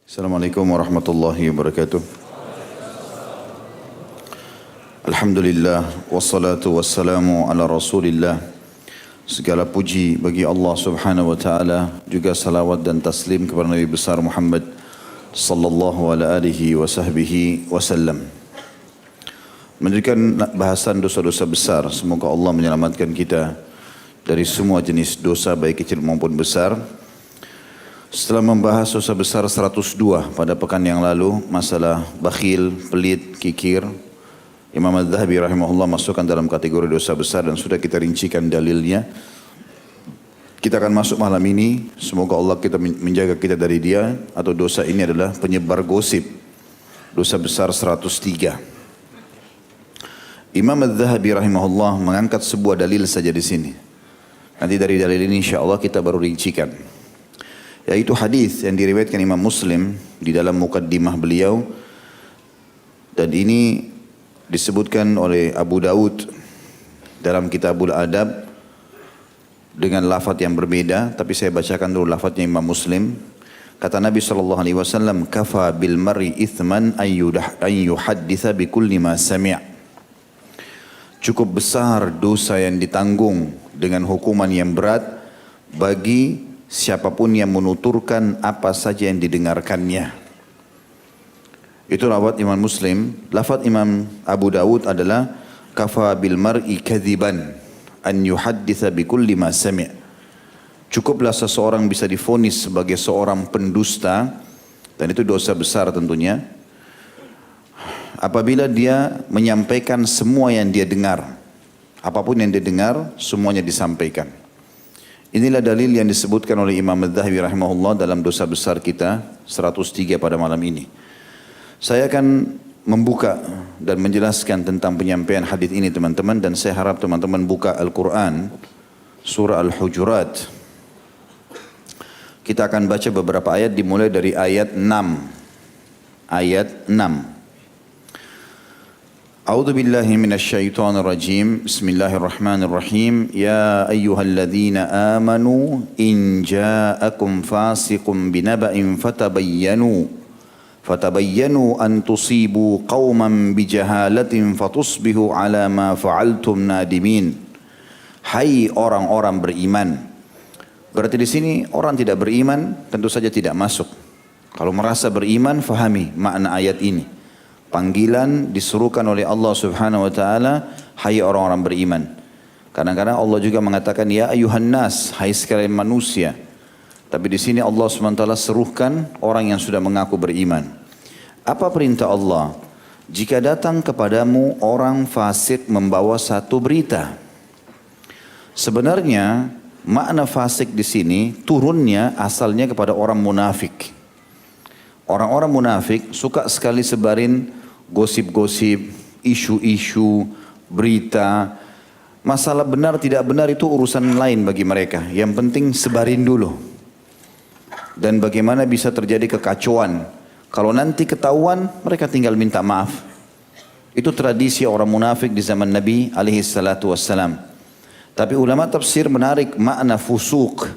Assalamualaikum warahmatullahi wabarakatuh. Alhamdulillah wassalatu wassalamu ala Rasulillah. Segala puji bagi Allah Subhanahu wa taala, juga salawat dan taslim kepada Nabi besar Muhammad sallallahu alaihi wasallam. Melanjutkan bahasan dosa-dosa besar, semoga Allah menyelamatkan kita dari semua jenis dosa baik kecil maupun besar. Setelah membahas dosa besar 102 pada pekan yang lalu, masalah bakhil, pelit, kikir, Imam Az-Zahabi rahimahullah masukkan dalam kategori dosa besar dan sudah kita rincikan dalilnya. Kita akan masuk malam ini, semoga Allah kita menjaga kita dari dia, atau dosa ini adalah penyebar gosip. Dosa besar 103. Imam Az-Zahabi rahimahullah mengangkat sebuah dalil saja di sini. Nanti dari dalil ini insya Allah kita baru rincikan. Yaitu hadis yang diriwayatkan Imam Muslim di dalam mukaddimah beliau, dan ini disebutkan oleh Abu Daud dalam Kitabul Adab dengan lafaz yang berbeda, tapi saya bacakan dulu lafaznya Imam Muslim. Kata Nabi SAW, kafa bil mar'i ithman an yuhadditha bi kulli ma sami'. Cukup besar dosa yang ditanggung dengan hukuman yang berat bagi siapapun yang menuturkan apa saja yang didengarkannya. Itu lafaz Imam Muslim. Lafaz Imam Abu Dawud adalah kafa bil mar'i kadhiban an yuhadditha bi kulli ma sami'. Cukuplah seseorang bisa divonis sebagai seorang pendusta, dan itu dosa besar tentunya, apabila dia menyampaikan semua yang dia dengar. Apapun yang dia dengar, semuanya disampaikan. Inilah dalil yang disebutkan oleh Imam Az-Zahabi rahimahullah dalam dosa besar kita 103 pada malam ini. Saya akan membuka dan menjelaskan tentang penyampaian hadis ini teman-teman, dan saya harap teman-teman buka Al-Quran surah Al-Hujurat. Kita akan baca beberapa ayat dimulai dari ayat 6. Ayat 6. أعوذ بالله من الشيطان الرجيم بسم الله الرحمن الرحيم يا أيها الذين آمنوا إن جاءكم فاسق بنبأ فتبينوا أن تصيبوا قوما بجهالة فتصبحوا على ما فعلتم نادمين. Hai orang-orang beriman. Berarti di sini orang tidak beriman tentu saja tidak masuk. Kalau merasa beriman, fahami makna ayat ini. Panggilan disuruhkan oleh Allah Subhanahu wa taala, hai orang-orang beriman. Kadang-kadang Allah juga mengatakan ya ayuhan nas, hai sekalian manusia. Tapi di sini Allah Subhanahu wa taala serukan orang yang sudah mengaku beriman. Apa perintah Allah? Jika datang kepadamu orang fasik membawa satu berita. Sebenarnya makna fasik di sini turunnya asalnya kepada orang munafik. Orang-orang munafik suka sekali sebarin gosip-gosip, isu-isu, berita. Masalah benar tidak benar itu urusan lain bagi mereka. Yang penting sebarin dulu. Dan bagaimana bisa terjadi kekacauan. Kalau nanti ketahuan, mereka tinggal minta maaf. Itu tradisi orang munafik di zaman Nabi SAW. Tapi ulama tafsir menarik makna fusuk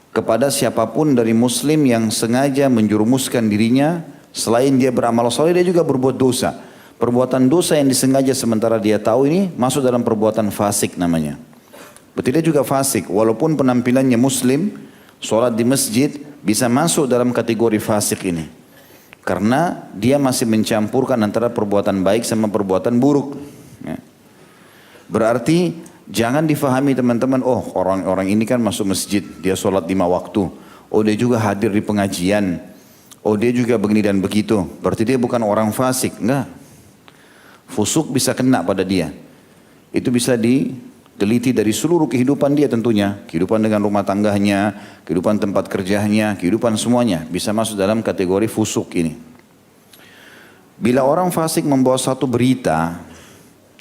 kepada siapapun dari muslim yang sengaja menjerumuskan dirinya. Selain dia beramal soleh, dia juga berbuat dosa. Perbuatan dosa yang disengaja sementara dia tahu ini masuk dalam perbuatan fasik namanya. Berarti dia juga fasik. Walaupun penampilannya muslim, sholat di masjid, bisa masuk dalam kategori fasik ini. Karena dia masih mencampurkan antara perbuatan baik sama perbuatan buruk. Ya. Berarti jangan difahami teman-teman, oh orang-orang ini kan masuk masjid, dia sholat 5 waktu. Oh dia juga hadir di pengajian. Oh dia juga begini dan begitu. Berarti dia bukan orang fasik. Enggak. Fusuk bisa kena pada dia. Itu bisa diteliti dari seluruh kehidupan dia tentunya. Kehidupan dengan rumah tangganya, kehidupan tempat kerjanya, kehidupan semuanya. Bisa masuk dalam kategori fusuk ini. Bila orang fasik membawa satu berita,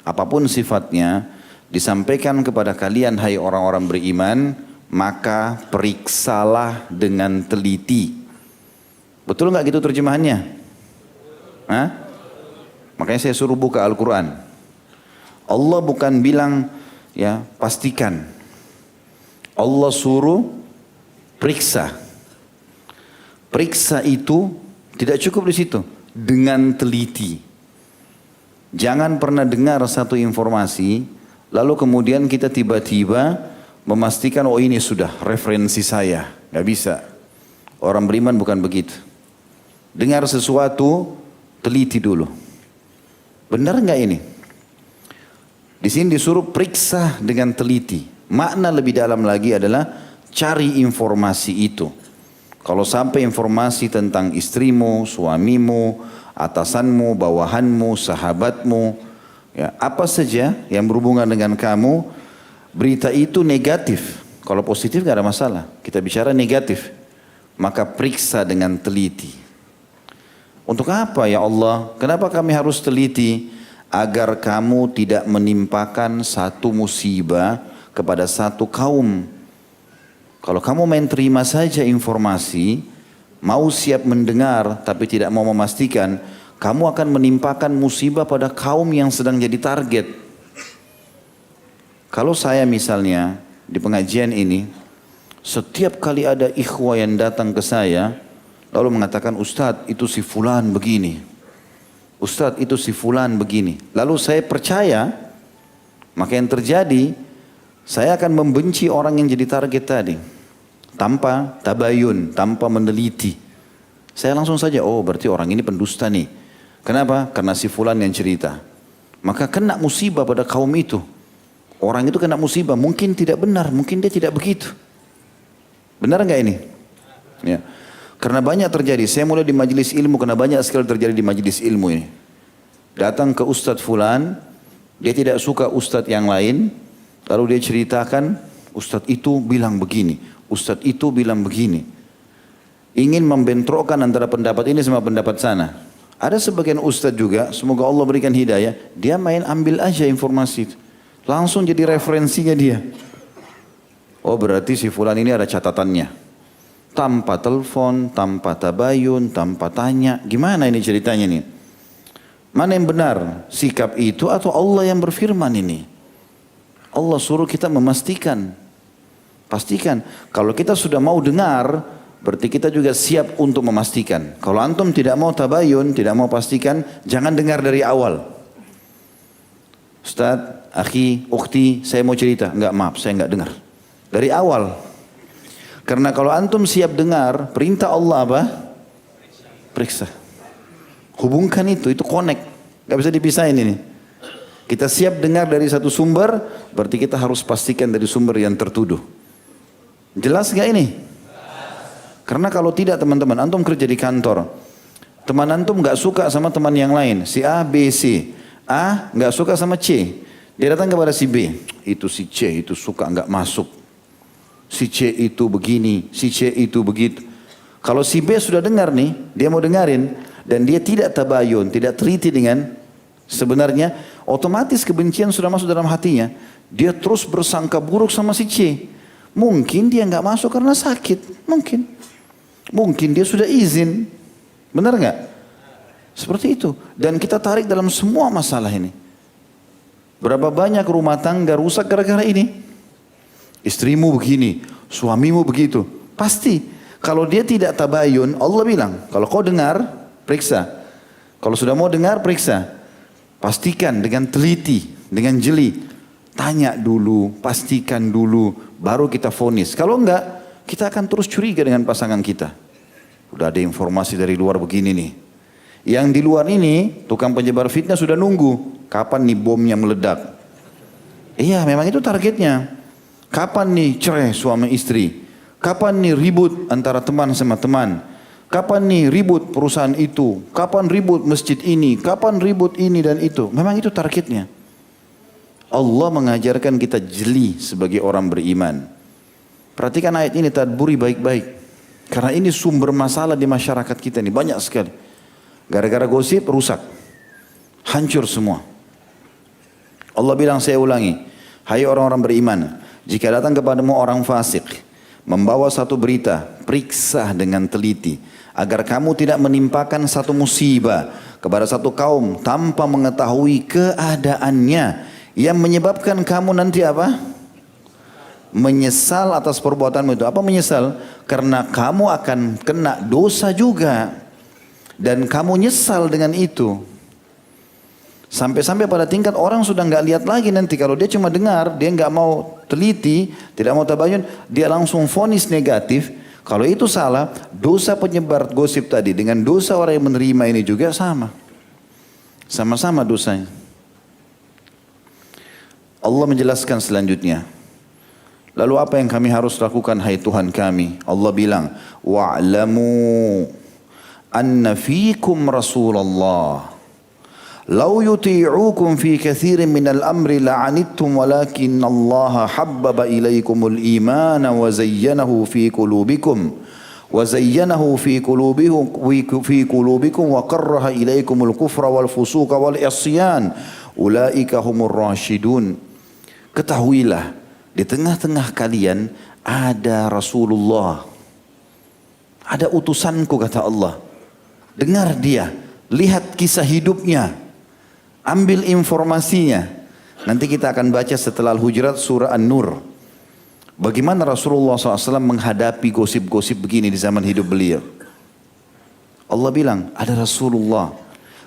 apapun sifatnya, disampaikan kepada kalian hai orang-orang beriman, maka periksalah dengan teliti. Betul nggak gitu terjemahannya? Hah? Makanya saya suruh buka Al-Quran. Allah bukan bilang ya pastikan. Allah suruh periksa. Periksa itu Tidak cukup di situ. Dengan teliti. Jangan pernah dengar satu informasi, lalu kemudian kita tiba-tiba memastikan, oh ini sudah referensi saya. Gak bisa. Orang beriman bukan begitu. Dengar sesuatu, teliti dulu. Benar nggak ini? Di sini disuruh periksa dengan teliti. Makna lebih dalam lagi adalah cari informasi itu. Kalau sampai informasi tentang istrimu, suamimu, atasanmu, bawahanmu, sahabatmu, ya, apa saja yang berhubungan dengan kamu, berita itu negatif. Kalau positif nggak ada masalah. Kita bicara negatif, maka periksa dengan teliti. Untuk apa ya Allah? Kenapa kami harus teliti? Agar kamu tidak menimpakan satu musibah kepada satu kaum. Kalau kamu main terima saja informasi, mau siap mendengar tapi tidak mau memastikan, kamu akan menimpakan musibah pada kaum yang sedang jadi target. Kalau saya misalnya di pengajian ini, setiap kali ada ikhwah yang datang ke saya, lalu mengatakan, Ustadz itu si fulan begini. Ustadz itu si fulan begini. Lalu saya percaya, maka yang terjadi, saya akan membenci orang yang jadi target tadi. Tanpa tabayun, tanpa meneliti. Saya langsung saja, oh berarti orang ini pendusta nih. Kenapa? Karena si fulan yang cerita. Maka kena musibah pada kaum itu. Orang itu kena musibah, mungkin tidak benar, mungkin dia tidak begitu. Benar nggak ini? Ya. Karena banyak terjadi, saya mulai di majelis ilmu karena banyak sekali terjadi di majelis ilmu ini. Datang ke Ustadz Fulan, dia tidak suka Ustadz yang lain, lalu dia ceritakan, Ustadz itu bilang begini, Ustadz itu bilang begini. Ingin membentrokkan antara pendapat ini sama pendapat sana. Ada sebagian Ustadz juga, semoga Allah berikan hidayah, dia main ambil aja informasi itu. Langsung jadi referensinya dia. Oh berarti si Fulan ini ada catatannya. Tanpa telepon, tanpa tabayun, tanpa tanya. Gimana ini ceritanya nih? Mana yang benar? Sikap itu atau Allah yang berfirman ini? Allah suruh kita memastikan. Pastikan. Kalau kita sudah mau dengar, berarti kita juga siap untuk memastikan. Kalau antum tidak mau tabayun, tidak mau pastikan, jangan dengar dari awal. Ustaz, akhi, ukhti, saya mau cerita. Enggak, maaf, saya enggak dengar. Dari awal. Karena kalau antum siap dengar, perintah Allah apa? Periksa. Hubungkan itu connect. Gak bisa dipisahin ini. Kita siap dengar dari satu sumber, berarti kita harus pastikan dari sumber yang tertuduh. Jelas gak ini? Karena kalau tidak teman-teman, antum kerja di kantor. Teman antum gak suka sama teman yang lain. Si A, B, C. A gak suka sama C. Dia datang kepada si B. Itu si C itu suka gak masuk. Si C itu begini, si C itu begitu. Kalau si B sudah dengar nih, dia mau dengarin. Dan dia tidak tabayun, tidak teliti dengan sebenarnya. Otomatis kebencian sudah masuk dalam hatinya. Dia terus bersangka buruk sama si C. Mungkin dia nggak masuk karena sakit. Mungkin dia sudah izin. Benar nggak? Seperti itu. Dan kita tarik dalam semua masalah ini. Berapa banyak rumah tangga rusak gara-gara ini? Istrimu begini, suamimu begitu. Pasti. Kalau dia tidak tabayun, Allah bilang, kalau kau dengar, periksa. Kalau sudah mau dengar, periksa. Pastikan dengan teliti, dengan jeli. Tanya dulu, pastikan dulu, baru kita vonis. Kalau enggak, kita akan terus curiga dengan pasangan kita. Udah ada informasi dari luar begini nih. Yang di luar ini, tukang penyebar fitnah sudah nunggu. Kapan nih bomnya meledak? Iya, memang itu targetnya. Kapan nih cerai suami istri? Kapan nih ribut antara teman sama teman? Kapan nih ribut perusahaan itu? Kapan ribut masjid ini? Kapan ribut ini dan itu? Memang itu targetnya. Allah mengajarkan kita jeli sebagai orang beriman. Perhatikan ayat ini, tadburi baik-baik. Karena ini sumber masalah di masyarakat kita ini banyak sekali. Gara-gara gosip rusak. Hancur semua. Allah bilang, saya ulangi. Hai orang-orang beriman. Jika datang kepadamu orang fasik, membawa satu berita, periksa dengan teliti, agar kamu tidak menimpakan satu musibah kepada satu kaum tanpa mengetahui keadaannya, yang menyebabkan kamu nanti apa? Menyesal atas perbuatanmu itu. Apa menyesal? Karena kamu akan kena dosa juga. Dan kamu nyesal dengan itu. Sampai-sampai pada tingkat orang sudah nggak lihat lagi nanti. Kalau dia cuma dengar, dia nggak mau teliti, tidak mau tabayun, dia langsung vonis negatif. Kalau itu salah, dosa penyebar gosip tadi dengan dosa orang yang menerima ini juga sama. Sama-sama dosanya. Allah menjelaskan selanjutnya. Lalu apa yang kami harus lakukan hai Tuhan kami? Allah bilang, wa'lamu anna fiikum Rasulullah. Lau yuti'ukum fi kathirin minal amri la'anittum walakin Allah habbaba ilaikumul imana wa zayyanahu fi qulubikum wa qarraha ilaikumul kufra wal fusuqa wal isyan ulaika humur rasyidun. Ketahuilah, di tengah-tengah kalian ada Rasulullah, ada utusanku kata Allah. Dengar dia, lihat kisah hidupnya, ambil informasinya. Nanti kita akan baca setelah Al-Hujurat surah An-Nur. Bagaimana Rasulullah SAW menghadapi gosip-gosip begini di zaman hidup beliau. Allah bilang, ada Rasulullah.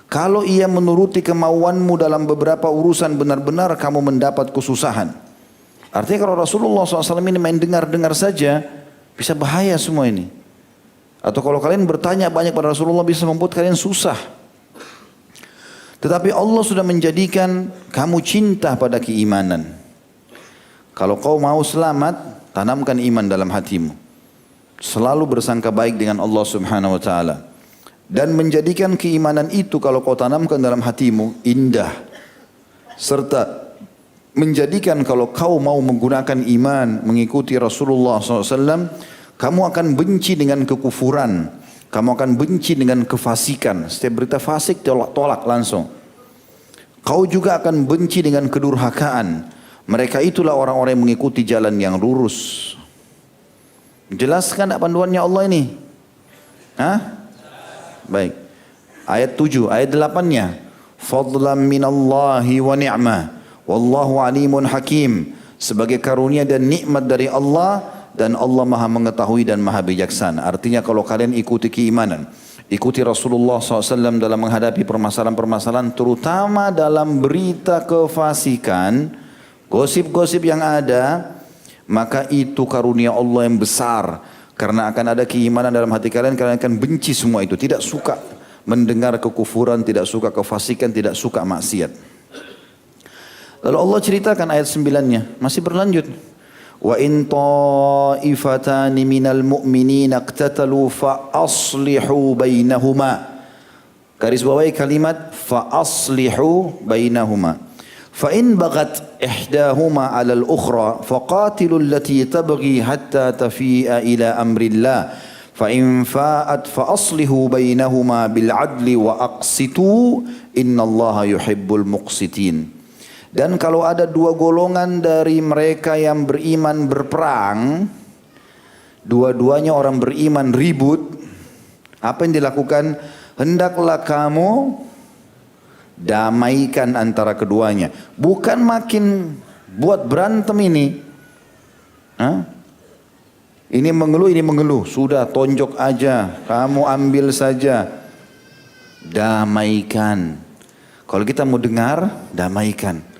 Kalau ia menuruti kemauanmu dalam beberapa urusan benar-benar kamu mendapat kesusahan. Artinya kalau Rasulullah SAW ini main dengar-dengar saja, bisa bahaya semua ini. Atau kalau kalian bertanya banyak pada Rasulullah bisa membuat kalian susah. Tetapi Allah sudah menjadikan kamu cinta pada keimanan. Kalau kau mau selamat, tanamkan iman dalam hatimu. Selalu bersangka baik dengan Allah Subhanahu wa taala. Dan menjadikan keimanan itu kalau kau tanamkan dalam hatimu indah. Serta menjadikan kalau kau mau menggunakan iman mengikuti Rasulullah SAW, kamu akan benci dengan kekufuran. Kamu akan benci dengan kefasikan. Setiap berita fasik tolak langsung. Kau juga akan benci dengan kedurhakaan. Mereka itulah orang-orang yang mengikuti jalan yang lurus. Jelaskan tak panduannya Allah ini? Hah? Baik. Ayat 7, ayat 8-nya. Fadlan minallahi wa ni'mah. Wallahu alimun hakim. Sebagai karunia dan nikmat dari Allah. Dan Allah maha mengetahui dan maha bijaksana. Artinya kalau kalian ikuti keimanan. Ikuti Rasulullah SAW dalam menghadapi permasalahan-permasalahan. Terutama dalam berita kefasikan. Gosip-gosip yang ada. Maka itu karunia Allah yang besar. Karena akan ada keimanan dalam hati kalian. Kalian akan benci semua itu. Tidak suka mendengar kekufuran. Tidak suka kefasikan. Tidak suka maksiat. Lalu Allah ceritakan ayat 9-nya. Masih berlanjut. Wa in ta'ifatani minal mu'minina iqtatalu fa aslihu bainahuma. Garis bawahi kalimat fa aslihu bainahuma. Fa in baghat ihdahuma 'ala al-ukhra faqatilu allati tabghi hatta tafi'a ila amrillah. Fa in fa'at fa aslihu bainahuma bil 'adli wa aqsitu innallaha yuhibbul muqsitin. Dan kalau ada dua golongan dari mereka yang beriman berperang, dua-duanya orang beriman ribut, apa yang dilakukan? Hendaklah kamu damaikan antara keduanya. Bukan makin buat berantem ini. Hah? Ini mengeluh. Sudah tonjok aja, kamu ambil saja. Damaikan. Kalau kita mau dengar, damaikan.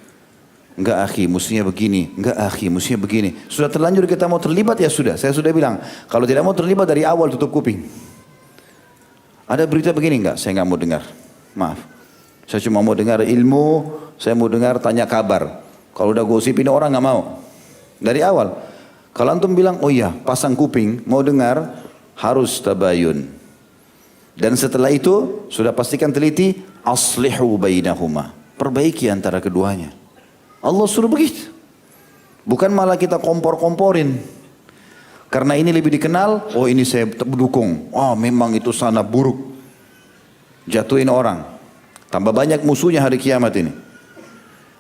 Enggak akhi, mestinya begini. Enggak akhi, mestinya begini. Sudah terlanjur kita mau terlibat ya sudah. Saya sudah bilang, kalau tidak mau terlibat dari awal tutup kuping. Ada berita begini enggak? Saya enggak mau dengar. Maaf. Saya cuma mau dengar ilmu, saya mau dengar tanya kabar. Kalau udah gosipin orang enggak mau. Dari awal. Kalau antum bilang, oh iya, pasang kuping, mau dengar, harus tabayun. Dan setelah itu, sudah pastikan teliti, aslihu bainahuma. Perbaiki antara keduanya. Allah suruh begitu. Bukan malah kita kompor-komporin. Karena ini lebih dikenal, oh ini saya dukung. Oh memang itu sana buruk. Jatuhin orang. Tambah banyak musuhnya hari kiamat ini.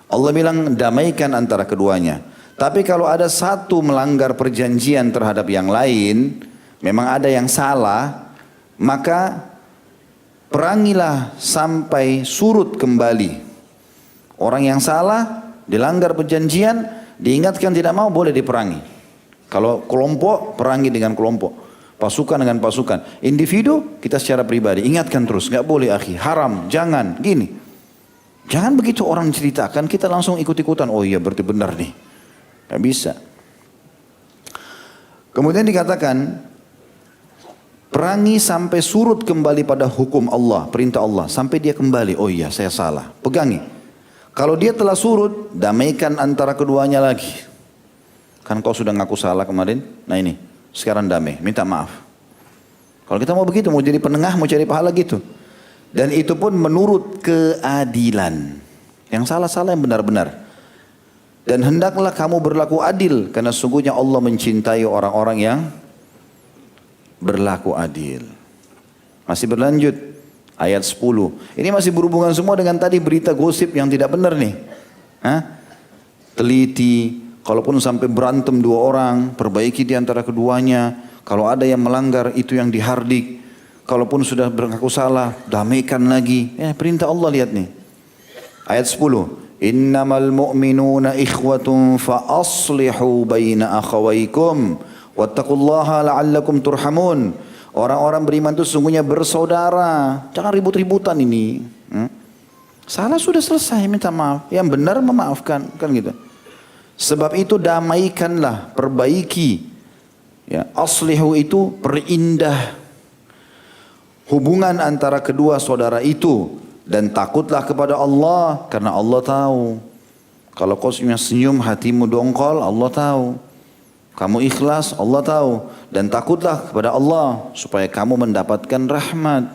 Allah bilang damaikan antara keduanya. Tapi kalau ada satu melanggar perjanjian terhadap yang lain, memang ada yang salah, maka perangilah sampai surut kembali. Orang yang salah dilanggar perjanjian, diingatkan tidak mau boleh diperangi. Kalau kelompok, perangi dengan kelompok. Pasukan dengan pasukan. Individu kita secara pribadi. Ingatkan terus. Nggak boleh akhi. Haram. Jangan. Gini. Jangan begitu orang ceritakan kita langsung ikut-ikutan. Oh iya berarti benar nih. Nggak bisa. Kemudian dikatakan. Perangi sampai surut kembali pada hukum Allah. Perintah Allah. Sampai dia kembali. Oh iya saya salah. Pegangi. Kalau dia telah surut. Damaikan antara keduanya lagi. Kan kau sudah ngaku salah kemarin. Nah ini. Sekarang damai, minta maaf. Kalau kita mau begitu, mau jadi penengah, mau cari pahala gitu. Dan itu pun menurut keadilan. Yang salah-salah yang benar-benar. Dan hendaklah kamu berlaku adil. Karena sungguhnya Allah mencintai orang-orang yang berlaku adil. Masih berlanjut. Ayat 10. Ini masih berhubungan semua dengan tadi berita gosip yang tidak benar nih. Teliti. Kalaupun sampai berantem dua orang, perbaiki di antara keduanya. Kalau ada yang melanggar, itu yang dihardik. Kalaupun sudah berngaku salah, damaikan lagi. Ya, perintah Allah lihat nih. Ayat 10. Innamal mu'minuna ikhwatun fa aslihu baina akhawaykum. Wattaqullaha la'allakum turhamun. Orang-orang beriman itu sungguhnya bersaudara. Jangan ribut-ributan ini. Salah sudah selesai, minta maaf. Yang benar memaafkan. Kan gitu. Sebab itu damaikanlah, perbaiki. Ya, aslihu itu perindah hubungan antara kedua saudara itu. Dan takutlah kepada Allah, karena Allah tahu. Kalau kau senyum hatimu dongkol, Allah tahu. Kamu ikhlas, Allah tahu. Dan takutlah kepada Allah, supaya kamu mendapatkan rahmat.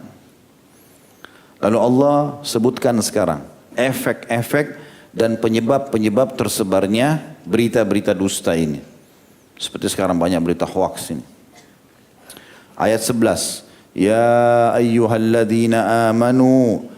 Lalu Allah sebutkan sekarang, efek-efek dan penyebab-penyebab tersebarnya berita-berita dusta ini. Seperti sekarang banyak berita hoax ini. Ayat 11. Ya ayyuhalladzina amanu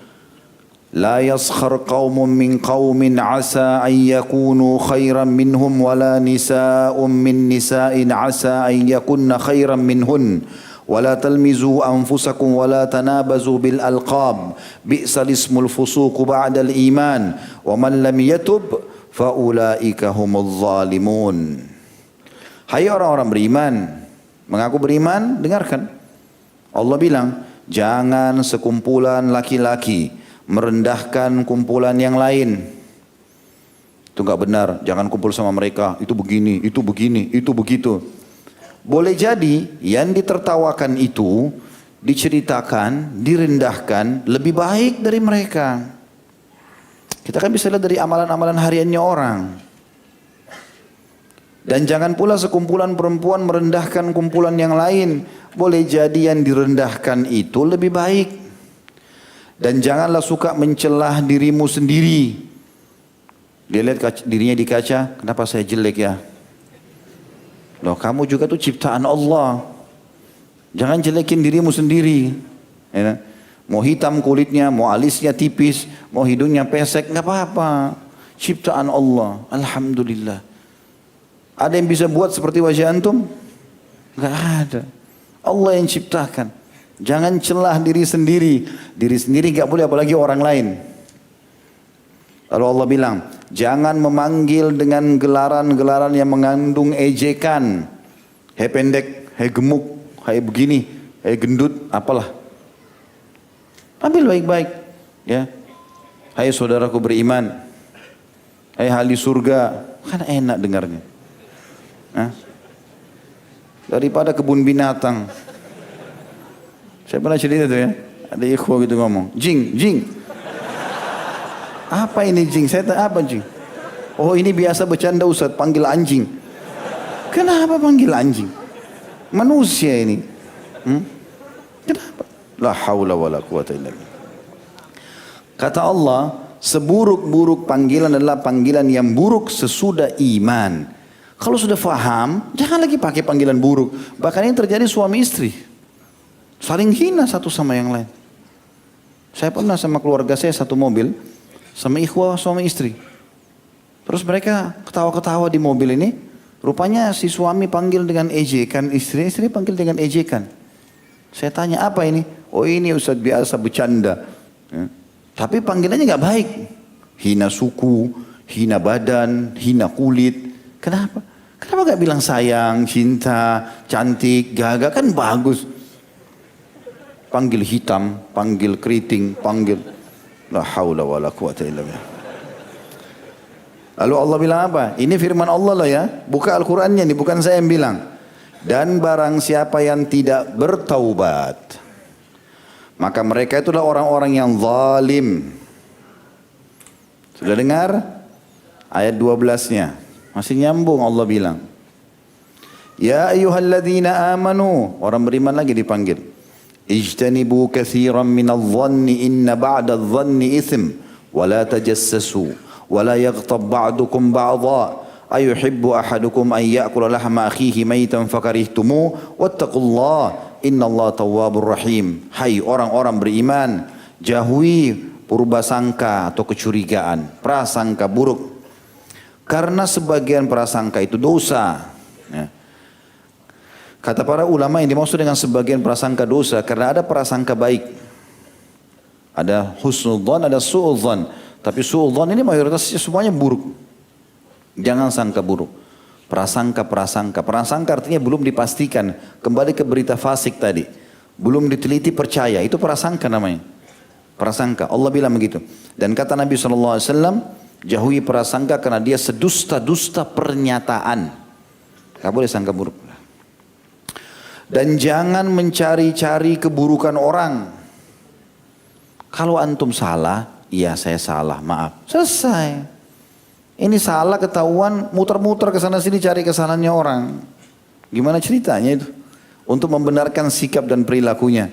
la yaskhar qaumun min qaumin asa an yakunu khairan minhum wala nisa'un min nisa'in asa an yakunna khairan minhun. ولا تلمزوا أنفسكم ولا تنابزوا بالألقاب بئس الاسم الفسوق بعد الإيمان ومن لم يتب فأولئك هم الظالمون. Hai orang-orang beriman, mengaku beriman, dengarkan. Allah bilang, jangan sekumpulan laki-laki merendahkan kumpulan yang lain. Itu enggak benar, jangan kumpul sama mereka, itu begini, itu begitu. Boleh jadi yang ditertawakan itu, diceritakan, direndahkan lebih baik dari mereka. Kita kan bisa lihat dari amalan-amalan hariannya orang. Dan jangan pula sekumpulan perempuan merendahkan kumpulan yang lain. Boleh jadi yang direndahkan itu lebih baik. Dan janganlah suka mencelah dirimu sendiri. Dia lihat dirinya di kaca, kenapa saya jelek ya? Loh, kamu juga tuh ciptaan Allah. Jangan jelekin dirimu sendiri. Ya, mau hitam kulitnya, mau alisnya tipis, mau hidungnya pesek, nggak apa-apa. Ciptaan Allah. Alhamdulillah. Ada yang bisa buat seperti wajah antum? Nggak ada. Allah yang ciptakan. Jangan celah diri sendiri. Diri sendiri nggak boleh, apalagi orang lain. Lalu Allah bilang, jangan memanggil dengan gelaran-gelaran yang mengandung ejekan. Hai pendek, hai gemuk, hai begini, hai gendut, apalah. Ambil baik-baik. Ya. Hai saudaraku beriman. Hai ahli surga. Kan enak dengarnya. Hah? Daripada kebun binatang. Saya pernah cerita tuh ya. Ada ikhwah gitu ngomong. Jing, jing. Apa ini jing? Saya tanya apa jing? Oh ini biasa bercanda Ustaz, panggil anjing. Kenapa panggil anjing? Manusia ini. Kenapa? La haula wala quwata illa billah. Kata Allah, seburuk-buruk panggilan adalah panggilan yang buruk sesudah iman. Kalau sudah faham, jangan lagi pakai panggilan buruk. Bahkan yang terjadi suami istri. Saling hina satu sama yang lain. Saya pernah sama keluarga saya satu mobil. Sama ikhwah suami istri. Terus mereka ketawa-ketawa di mobil ini. Rupanya si suami panggil dengan ejekan istri, istri panggil dengan ejekan. Saya tanya apa ini? Oh ini Ustaz biasa bercanda. Ya. Tapi panggilannya nggak baik. Hina suku, hina badan, hina kulit. Kenapa? Kenapa gak bilang sayang, cinta, cantik, gagah, kan bagus. Panggil hitam, panggil keriting, panggil. La haula wa la quwata illa billah. Lalu Allah bilang apa? Ini firman Allah loh ya. Buka Al-Qurannya nih, bukan saya yang bilang. Dan barang siapa yang tidak bertaubat, maka mereka itulah orang-orang yang zalim. Sudah dengar? Ayat 12-nya. Masih nyambung Allah bilang. Ya ayyuhalladzina amanu. Orang beriman lagi dipanggil. Ijtanibu kathiran minadh-dhanni inna ba'dadh-dhanni ithim. Wa la tajassasu. ولا يغتب بعضكم بعضا أيحب أحدكم أن يأكل لحم أخيه ميتا فكرهتموه واتقوا الله إن الله تواب رحيم. Hai orang-orang beriman, jauhi purbasangka atau kecurigaan, prasangka buruk, karena sebagian prasangka itu dosa. Ya. Kata para ulama yang dimaksud dengan sebagian prasangka dosa, karena ada prasangka baik, ada husnudzan, ada su'udzan. Tapi su'udzan ini mayoritasnya semuanya buruk. Jangan sangka buruk. Prasangka artinya belum dipastikan. Kembali ke berita fasik tadi. Belum diteliti percaya. Itu prasangka namanya. Prasangka. Allah bilang begitu. Dan kata Nabi SAW, jauhi prasangka karena dia sedusta-dusta pernyataan. Gak boleh sangka buruk. Dan jangan mencari-cari keburukan orang. Kalau antum salah, iya saya salah, maaf. Selesai. Ini salah ketahuan, muter-muter ke sana sini cari kesalahannya orang. Gimana ceritanya itu? Untuk membenarkan sikap dan perilakunya.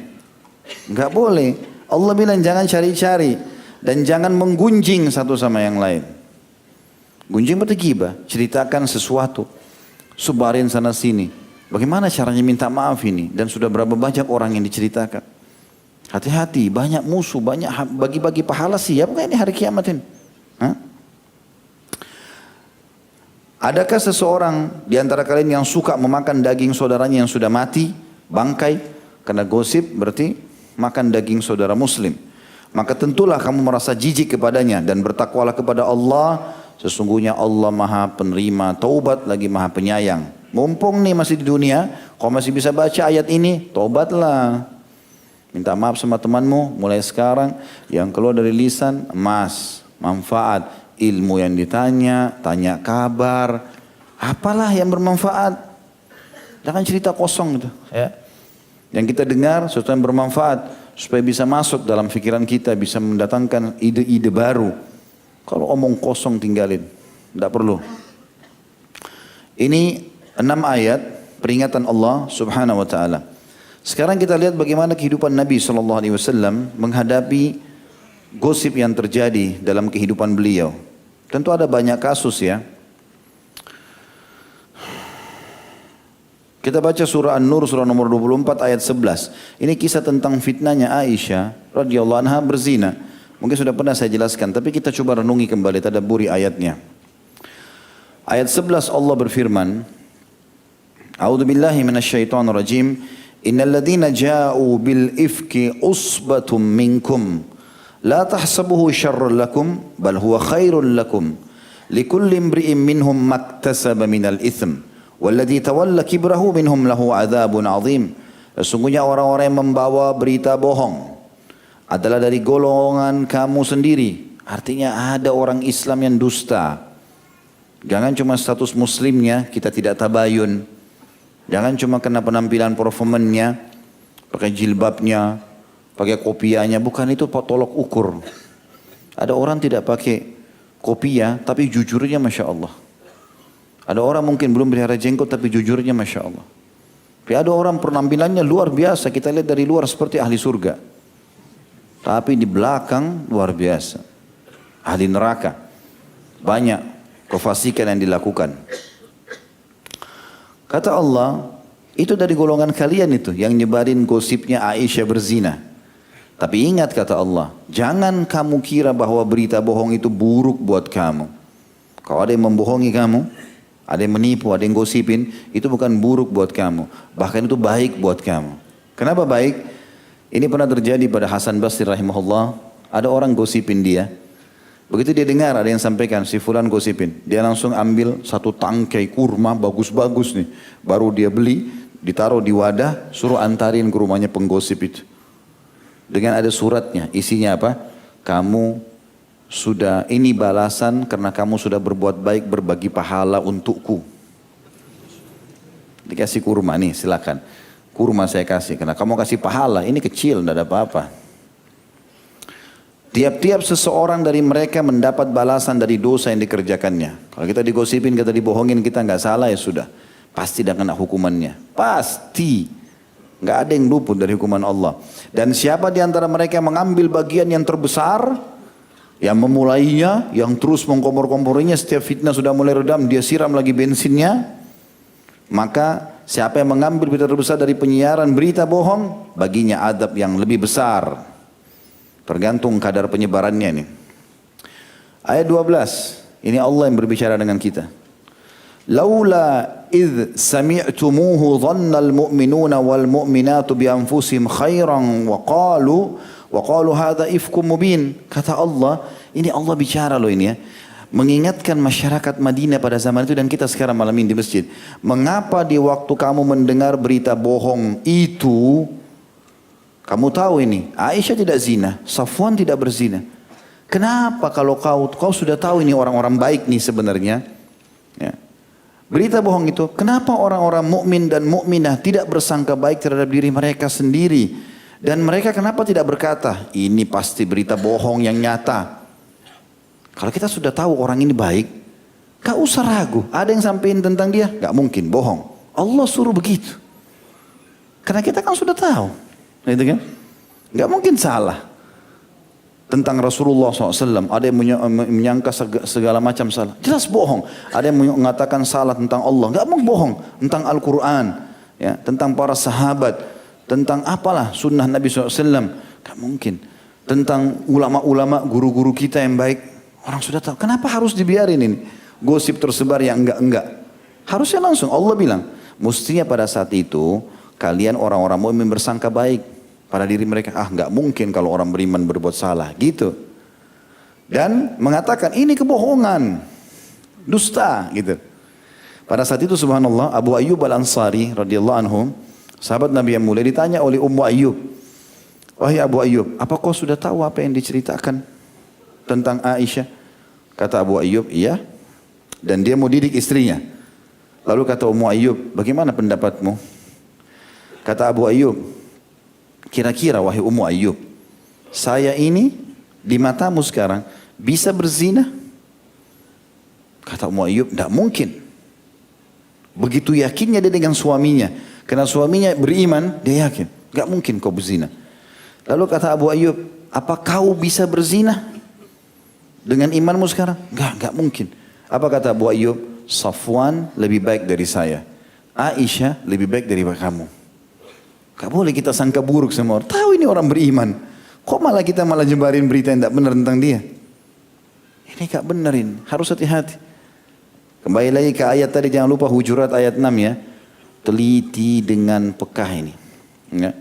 Enggak boleh. Allah bilang jangan cari-cari. Dan jangan menggunjing satu sama yang lain. Gunjing berarti ghibah. Ceritakan sesuatu. Sebarin sana sini. Bagaimana caranya minta maaf ini? Dan sudah berapa banyak orang yang diceritakan. Hati-hati, banyak musuh, banyak bagi-bagi pahala siap gak ini hari kiamat ini? Hah? Adakah seseorang di antara kalian yang suka memakan daging saudaranya yang sudah mati, bangkai? Karena gosip berarti makan daging saudara muslim. Maka tentulah kamu merasa jijik kepadanya dan bertakwalah kepada Allah. Sesungguhnya Allah maha penerima taubat lagi maha penyayang. Mumpung nih masih di dunia, kau masih bisa baca ayat ini, taubatlah. Minta maaf sama temanmu mulai sekarang. Yang keluar dari lisan emas, manfaat, ilmu yang ditanya, tanya kabar, apalah yang bermanfaat. Jangan cerita kosong gitu. Ya. Yang kita dengar sesuatu yang bermanfaat supaya bisa masuk dalam pikiran kita, bisa mendatangkan ide-ide baru. Kalau omong kosong tinggalin, tidak perlu. Ini 6 ayat peringatan Allah Subhanahu Wa Taala. Sekarang kita lihat bagaimana kehidupan Nabi SAW menghadapi gosip yang terjadi dalam kehidupan beliau. Tentu ada banyak kasus ya. Kita baca surah An-Nur surah nomor 24 ayat 11. Ini kisah tentang fitnahnya Aisyah radhiyallahu anha berzina. Mungkin sudah pernah saya jelaskan, tapi kita coba renungi kembali, tadabburi ayatnya. Ayat 11 Allah berfirman, A'udzu billahi minasyaitonir rajim. Innal ladzina ja'u bil ifki usbatum minkum la tahsabuhu syarran lakum bal huwa khairul lakum likulli imri'in minhum maktasaba minal itsm walladzi tawalla kibrahu minhum lahu adzabun adzim. Sesungguhnya orang-orang yang membawa berita bohong adalah dari golongan kamu sendiri. Artinya ada orang Islam yang dusta. Jangan cuma status muslimnya kita tidak tabayun. Jangan cuma kena penampilan performannya, pakai jilbabnya, pakai kopiahnya, bukan itu tolok ukur. Ada orang tidak pakai kopiah, tapi jujurnya Masya Allah. Ada orang mungkin belum pelihara jenggot, tapi jujurnya Masya Allah. Tapi ada orang penampilannya luar biasa, kita lihat dari luar seperti ahli surga. Tapi di belakang luar biasa, ahli neraka. Banyak kefasikan yang dilakukan. Kata Allah, itu dari golongan kalian itu yang nyebarin gosipnya Aisyah berzina. Tapi ingat kata Allah, jangan kamu kira bahwa berita bohong itu buruk buat kamu. Kalau ada yang membohongi kamu, ada yang menipu, ada yang gosipin, itu bukan buruk buat kamu. Bahkan itu baik buat kamu. Kenapa baik? Ini pernah terjadi pada Hasan Basri rahimahullah. Ada orang gosipin dia. Begitu dia dengar ada yang sampaikan, si fulan gosipin. Dia langsung ambil satu tangkai kurma bagus-bagus nih. Baru dia beli, ditaruh di wadah, suruh antarin ke rumahnya penggosip itu. Dengan ada suratnya, isinya apa? Kamu sudah, ini balasan karena kamu sudah berbuat baik, berbagi pahala untukku. Dikasih kurma nih, silakan. Kurma saya kasih, karena kamu kasih pahala, ini kecil, tidak ada apa-apa. Tiap-tiap seseorang dari mereka mendapat balasan dari dosa yang dikerjakannya. Kalau kita digosipin, kita dibohongin, kita nggak salah ya sudah. Pasti dia kena hukumannya. Pasti. Nggak ada yang luput dari hukuman Allah. Dan siapa di antara mereka yang mengambil bagian yang terbesar, yang memulainya, yang terus mengkompor-komporinya, setiap fitnah sudah mulai redam, dia siram lagi bensinnya, maka siapa yang mengambil berita terbesar dari penyiaran berita bohong, baginya adab yang lebih besar. Tergantung kadar penyebarannya ini. Ayat 12. Ini Allah yang berbicara dengan kita. Laula idh sami'tumuhu dhannal mu'minuna wal mu'minatu bi anfusihim khairan wa qalu hadha ifkum mubin. Kata Allah, ini Allah bicara loh ini ya. Mengingatkan masyarakat Madinah pada zaman itu dan kita sekarang malam ini di masjid. Mengapa di waktu kamu mendengar berita bohong itu, kamu tahu ini, Aisyah tidak zina, Safwan tidak berzina. Kenapa kalau kau sudah tahu ini orang-orang baik nih sebenarnya? Ya. Berita bohong itu, kenapa orang-orang mukmin dan mukminah tidak bersangka baik terhadap diri mereka sendiri? Dan mereka kenapa tidak berkata, ini pasti berita bohong yang nyata. Kalau kita sudah tahu orang ini baik, gak usah ragu. Ada yang sampaikan tentang dia, gak mungkin, bohong. Allah suruh begitu. Karena kita kan sudah tahu. Gitu kan? Gak mungkin salah tentang Rasulullah SAW. Ada yang menyangka segala macam salah, jelas bohong. Ada yang mengatakan salah tentang Allah, gak mau bohong. Tentang Al-Quran, ya, tentang para sahabat, tentang apalah sunnah Nabi SAW, gak mungkin. Tentang ulama-ulama, guru-guru kita yang baik, orang sudah tahu. Kenapa harus dibiarin ini gosip tersebar yang enggak? Harusnya langsung Allah bilang, mestinya pada saat itu kalian orang-orang mukmin bersangka baik pada diri mereka. Nggak mungkin kalau orang beriman berbuat salah gitu. Dan mengatakan ini kebohongan, dusta gitu. Pada saat itu subhanallah, Abu Ayyub Al-Ansari radhiyallahu anhu, sahabat Nabi yang mulia, ditanya oleh Ummu Ayyub, wahai Abu Ayyub, apa kau sudah tahu apa yang diceritakan tentang Aisyah? Kata Abu Ayyub, iya. Dan dia mau didik istrinya. Lalu kata Ummu Ayyub, bagaimana pendapatmu? Kata Abu Ayyub, kira-kira wahai Ummu Ayyub, saya ini di matamu sekarang bisa berzina? Kata Ummu Ayyub, tidak mungkin. Begitu yakinnya dia dengan suaminya. Karena suaminya beriman, dia yakin. Tidak mungkin kau berzina. Lalu kata Abu Ayyub, apa kau bisa berzina dengan imanmu sekarang? Tidak mungkin. Apa kata Abu Ayyub? Safwan lebih baik dari saya. Aisyah lebih baik daripada kamu. Gak boleh kita sangka buruk sama orang. Tahu ini orang beriman. Kok malah kita nyebarin berita yang tidak benar tentang dia? Ini gak benerin. Harus hati-hati. Kembali lagi ke ayat tadi. Jangan lupa Hujurat ayat 6 ya. Teliti dengan pekah ini. Ya.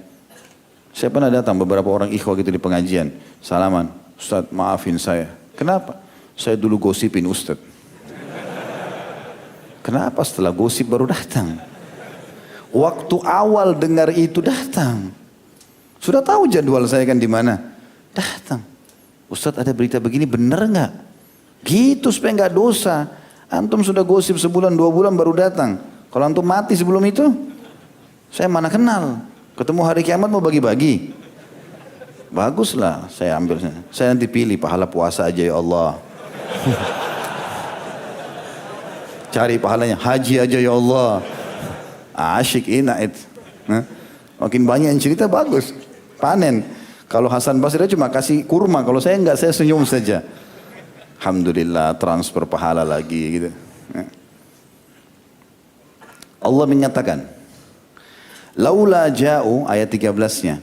Saya pernah datang beberapa orang ikhwah gitu di pengajian. Salaman. Ustaz maafin saya. Kenapa? Saya dulu gosipin Ustaz. Kenapa setelah gosip baru datang? Waktu awal dengar itu datang. Sudah tahu jadwal saya kan di mana. Datang. Ustaz ada berita begini benar nggak? Gitu supaya nggak dosa. Antum sudah gosip sebulan 2 bulan baru datang. Kalau antum mati sebelum itu, saya mana kenal. Ketemu hari kiamat mau bagi-bagi. Baguslah saya ambil. Saya nanti pilih pahala puasa aja ya Allah. Cari pahalanya haji aja ya Allah. Asyik enak itu. Makin banyak yang cerita bagus. Panen. Kalau Hasan Basri cuma kasih kurma. Kalau saya enggak, saya senyum saja. Alhamdulillah transfer pahala lagi gitu. Allah menyatakan. Laula ja'u ayat 13-nya.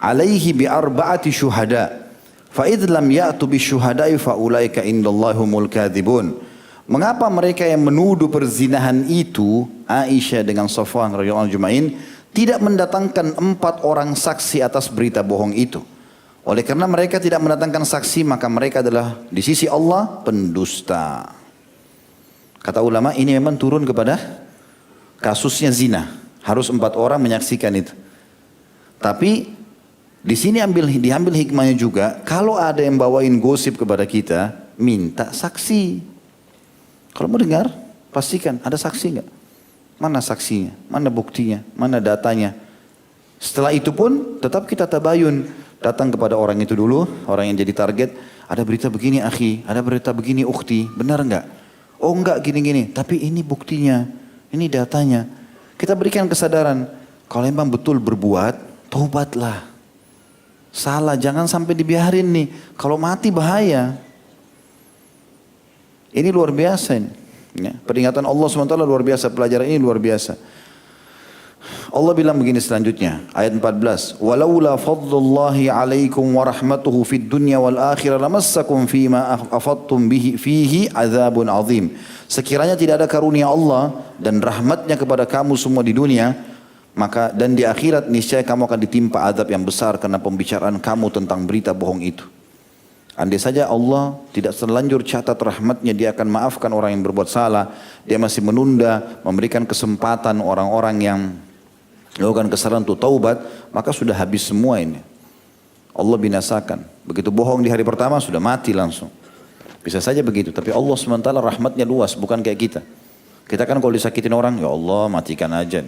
Alaihi bi arba'ati syuhada. Fa idh lam ya'tu bi syuhada'i fa ulaika indallahumul kadhibun. Mengapa mereka yang menuduh perzinahan itu, Aisyah dengan Safwan radhiyallahu anhu ajma'in, tidak mendatangkan 4 orang saksi atas berita bohong itu? Oleh karena mereka tidak mendatangkan saksi, maka mereka adalah di sisi Allah pendusta. Kata ulama ini memang turun kepada kasusnya zina. Harus 4 orang menyaksikan itu. Tapi di sini diambil hikmahnya juga. Kalau ada yang bawain gosip kepada kita, minta saksi. Kalau mau dengar, pastikan ada saksi nggak? Mana saksinya? Mana buktinya? Mana datanya? Setelah itu pun tetap kita tabayun. Datang kepada orang itu dulu, orang yang jadi target. Ada berita begini akhi, ada berita begini ukhti, benar enggak? Oh enggak gini-gini, tapi ini buktinya, ini datanya. Kita berikan kesadaran, kalau memang betul berbuat, taubatlah. Salah, jangan sampai dibiarin nih, kalau mati bahaya. Ini luar biasa ini. Ya, peringatan Allah SWT luar biasa, pelajaran ini luar biasa. Allah bilang begini selanjutnya, ayat 14. Walaula fadlullahi alaikum wa rahmatuhu fid dunya wal akhirah lamassakum fima afattum fihi azabun azim. Sekiranya tidak ada karunia Allah dan rahmatnya kepada kamu semua di dunia, maka dan di akhirat niscaya kamu akan ditimpa azab yang besar karena pembicaraan kamu tentang berita bohong itu. Andai saja Allah tidak terlanjur catat rahmatnya, dia akan maafkan orang yang berbuat salah. Dia masih menunda, memberikan kesempatan orang-orang yang melakukan kesalahan untuk taubat, maka sudah habis semua ini. Allah binasakan. Begitu bohong di hari pertama sudah mati langsung. Bisa saja begitu, tapi Allah SWT rahmatnya luas, bukan kayak kita. Kita kan kalau disakitin orang, ya Allah matikan aja.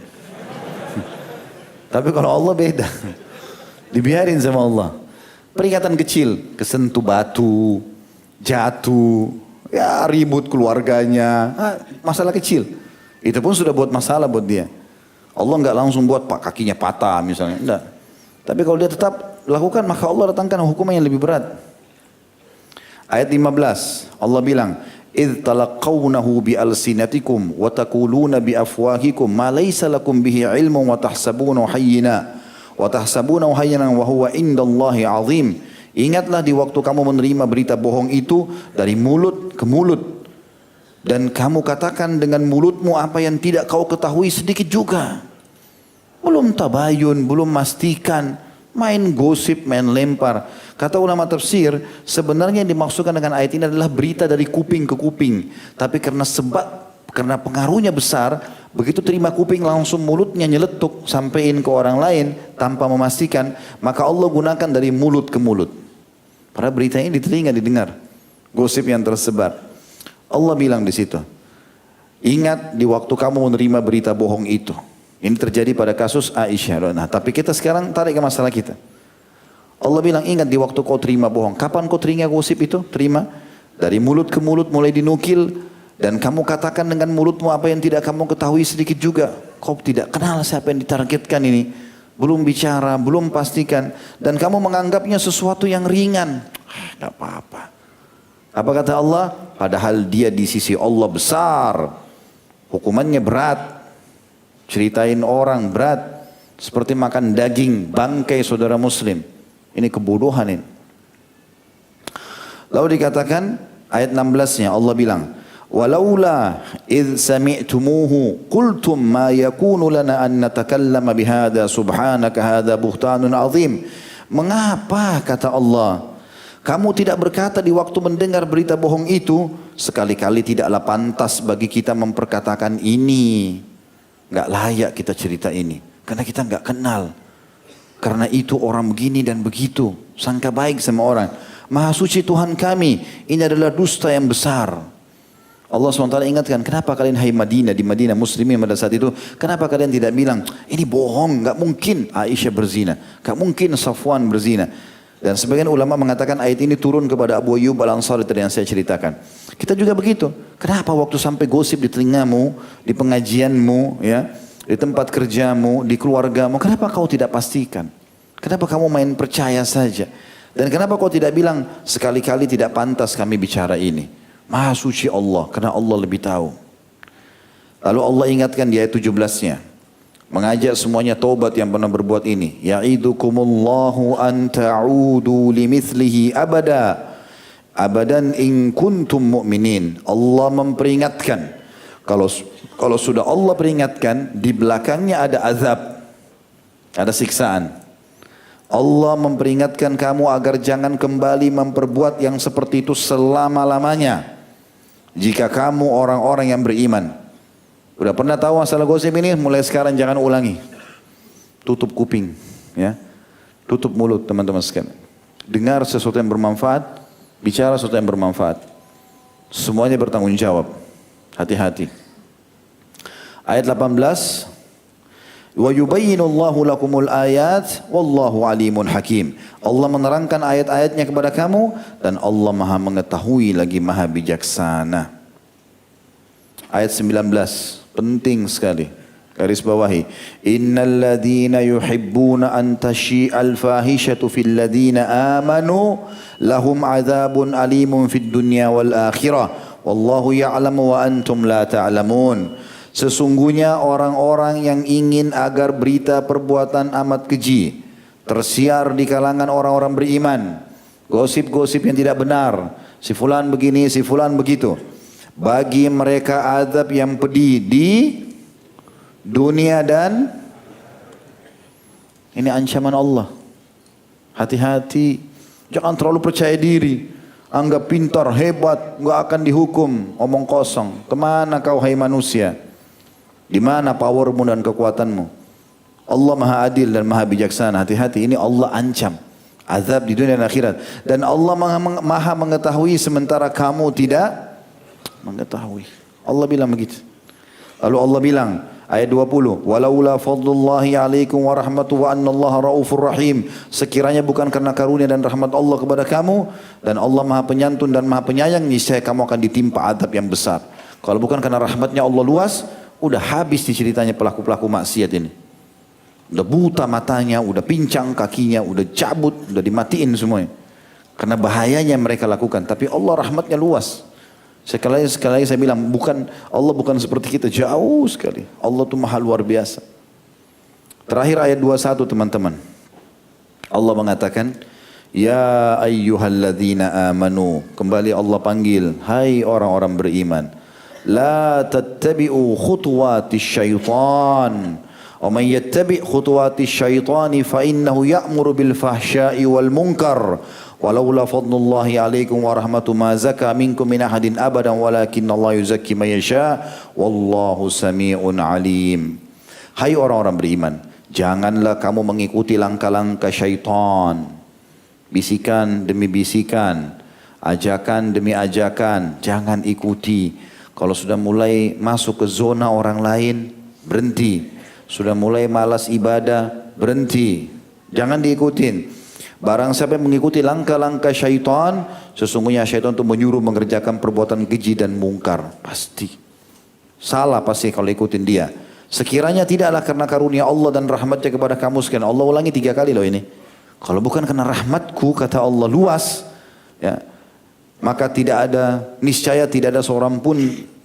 Tapi kalau Allah beda. Dibiarin sama Allah. Peringatan kecil, kesentuh batu, jatuh, ya ribut keluarganya, masalah kecil. Itu pun sudah buat masalah buat dia. Allah enggak langsung buat kakinya patah misalnya, enggak. Tapi kalau dia tetap lakukan, maka Allah datangkan hukuman yang lebih berat. Ayat 15, Allah bilang, "Idz talaqawnahu bi alsinatikum wa taquluna bi afwahikum ma laysa lakum bihi ilmun wa tahsabunahu hayyina wa tahsabunahu hayyinan wa huwa indallahi azim." Ingatlah di waktu kamu menerima berita bohong itu dari mulut ke mulut, dan kamu katakan dengan mulutmu apa yang tidak kau ketahui sedikit juga. Belum tabayun, belum mastikan, main gosip, main lempar. Kata ulama tafsir, sebenarnya yang dimaksudkan dengan ayat ini adalah berita dari kuping ke kuping. Tapi karena pengaruhnya besar, begitu terima kuping langsung mulutnya nyeletuk sampaiin ke orang lain tanpa memastikan, maka Allah gunakan dari mulut ke mulut. Padahal berita ini di telinga didengar, gosip yang tersebar. Allah bilang di situ, ingat di waktu kamu menerima berita bohong itu. Ini terjadi pada kasus Aisyah. Nah, tapi kita sekarang tarik ke masalah kita. Allah bilang, ingat di waktu kau terima bohong. Kapan kau terima gosip itu? Terima dari mulut ke mulut, mulai dinukil, dan kamu katakan dengan mulutmu apa yang tidak kamu ketahui sedikit juga. Kau tidak kenal siapa yang ditargetkan ini, belum bicara, belum pastikan, dan kamu menganggapnya sesuatu yang ringan. Tidak apa-apa. Apa kata Allah? Padahal dia di sisi Allah besar, hukumannya berat. Ceritain orang berat, seperti makan daging bangkai saudara muslim. Ini kebodohan ini. Lalu dikatakan ayat 16-nya Allah bilang, walaula idh sami'tumuhu qultum ma yakunu lana an natakallama bihadza subhanaka hadza buhtanun azim. Mengapa kata Allah, kamu tidak berkata di waktu mendengar berita bohong itu, sekali-kali tidaklah pantas bagi kita memperkatakan ini. Enggak layak kita cerita ini, karena kita enggak kenal. Karena itu orang begini dan begitu, sangka baik sama orang. Maha suci Tuhan kami, ini adalah dusta yang besar. Allah SWT ingatkan, kenapa kalian hai Madinah, di Madinah muslimin pada saat itu, kenapa kalian tidak bilang, ini bohong, enggak mungkin Aisyah berzina, enggak mungkin Safwan berzina. Dan sebagian ulama mengatakan ayat ini turun kepada Abu Ayyub Al-Ansari tadi yang saya ceritakan. Kita juga begitu. Kenapa waktu sampai gosip di telingamu, di pengajianmu, ya, di tempat kerjamu, di keluargamu, kenapa kau tidak pastikan? Kenapa kamu main percaya saja? Dan kenapa kau tidak bilang sekali-kali tidak pantas kami bicara ini? Maha suci Allah, karena Allah lebih tahu. Lalu Allah ingatkan di ayat 17-nya. Mengajak semuanya taubat yang pernah berbuat ini. Ya'idukumullahu an ta'udu limithlihi abadan in kuntum mu'minin. Allah memperingatkan. Kalau sudah Allah peringatkan, di belakangnya ada azab. Ada siksaan. Allah memperingatkan kamu agar jangan kembali memperbuat yang seperti itu selama-lamanya. Jika kamu orang-orang yang beriman. Udah pernah tahu masalah gosip ini? Mulai sekarang jangan ulangi. Tutup kuping, ya. Tutup mulut teman-teman sekalian. Dengar sesuatu yang bermanfaat, bicara sesuatu yang bermanfaat. Semuanya bertanggung jawab. Hati-hati. Ayat 18. Wa yubayyinullahu lakumul ayat wallahu alimun hakim. Allah menerangkan ayat-ayatnya kepada kamu dan Allah Maha mengetahui lagi Maha bijaksana. Ayat 19 penting sekali. Garis bawahi. Innal ladzina yuhibbuna an tashi'al fahishatu fil ladzina amanu lahum adzabun alimun fid dunya wal akhirah wallahu ya'lamu wa antum la ta'lamun. Sesungguhnya orang-orang yang ingin agar berita perbuatan amat keji tersiar di kalangan orang-orang beriman. Gosip-gosip yang tidak benar. Si fulan begini, si fulan begitu. Bagi mereka azab yang pedih di dunia dan ini ancaman Allah. Hati-hati. Jangan terlalu percaya diri. Anggap pintar, hebat, enggak akan dihukum. Omong kosong. Kemana kau hai manusia? Di mana powermu dan kekuatanmu? Allah Maha Adil dan Maha Bijaksana. Hati-hati, ini Allah ancam azab di dunia dan akhirat. Dan Allah Maha mengetahui sementara kamu tidak mengetahui. Allah bilang begitu. Lalu Allah bilang ayat 20, walaula fadlullahi alaikum wa rahmatuhu wa annallaha raufur rahim. Sekiranya bukan karena karunia dan rahmat Allah kepada kamu dan Allah Maha Penyantun dan Maha Penyayang, niscaya kamu akan ditimpa azab yang besar. Kalau bukan karena rahmatnya Allah luas, udah habis di ceritanya pelaku-pelaku maksiat ini. Udah buta matanya, udah pincang kakinya, udah cabut, udah dimatiin semuanya. Karena bahayanya mereka lakukan. Tapi Allah rahmatnya luas. Sekali lagi saya bilang, Allah bukan seperti kita, jauh sekali. Allah itu maha luar biasa. Terakhir ayat 21 teman-teman. Allah mengatakan, ya ayyuhalladzina amanu. Kembali Allah panggil, hai orang-orang beriman. La tattabi'u khutuwatis syaitan. Wa man yattabi' khutuwatis syaitani fa innahu ya'muru bil fahsya'i wal munkar. Walaula fadlullahi alaikum wa rahmatu ma zaka minkum min ahadin abadan walakinnallaha yuzakki man yasha wallahu sami'un alim. Hai orang-orang beriman, janganlah kamu mengikuti langkah-langkah syaitan. Bisikan demi bisikan, ajakan demi ajakan, jangan ikuti. Kalau sudah mulai masuk ke zona orang lain, berhenti. Sudah mulai malas ibadah, berhenti. Jangan diikutin. Barang siapa yang mengikuti langkah-langkah syaitan, sesungguhnya syaitan itu menyuruh mengerjakan perbuatan keji dan mungkar. Pasti. Salah pasti kalau ikutin dia. Sekiranya tidaklah karena karunia Allah dan rahmatnya kepada kamu sekalian. Allah ulangi 3 kali loh ini. Kalau bukan karena rahmatku, kata Allah luas, ya, maka niscaya tidak ada seorang pun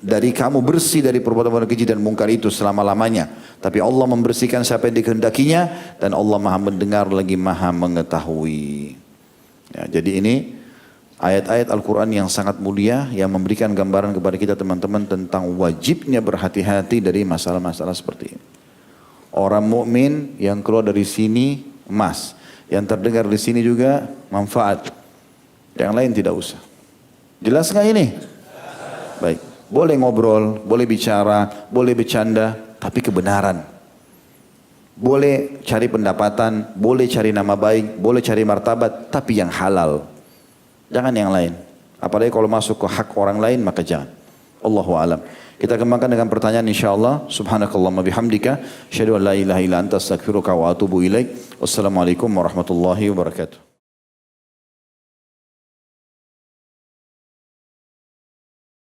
dari kamu bersih dari perbuatan keji dan mungkar itu selama-lamanya. Tapi Allah membersihkan siapa yang dikehendakinya dan Allah Maha mendengar lagi Maha mengetahui. Ya, jadi ini ayat-ayat Al-Quran yang sangat mulia yang memberikan gambaran kepada kita teman-teman tentang wajibnya berhati-hati dari masalah-masalah seperti ini. Orang mukmin yang keluar dari sini emas, yang terdengar di sini juga manfaat. Yang lain tidak usah. Jelas nggak ini? Baik, boleh ngobrol, boleh bicara, boleh bercanda, tapi kebenaran. Boleh cari pendapatan, boleh cari nama baik, boleh cari martabat, tapi yang halal. Jangan yang lain. Apalagi kalau masuk ke hak orang lain, maka jangan. Allahu a'lam. Kita kembangkan dengan pertanyaan insyaAllah. Subhanakallahumma bihamdika. Asyhadu an la ilaha illa anta astaghfiruka wa atubu ilaik. Wassalamualaikum warahmatullahi wabarakatuh.